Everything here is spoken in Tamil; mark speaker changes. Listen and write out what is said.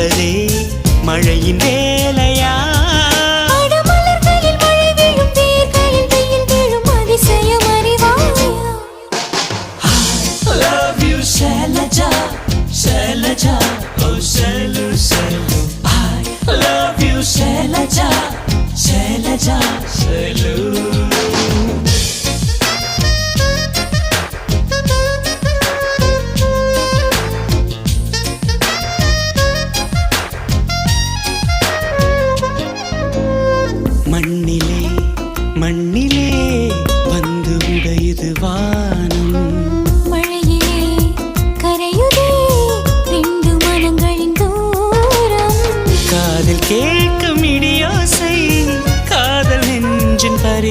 Speaker 1: என்பதே மழையின் வேலையா?
Speaker 2: மலர்களில் மழை விழும், வேர்களில் வெயில் விழும், அதிசயம் அறிவாயா?
Speaker 1: I love you Shailaja, Shailaja, oh Shailu, Shailu. I love you Shailaja, Shailaja, Shailu. மண்ணிலே மண்ணிலே வந்து உடையுது வா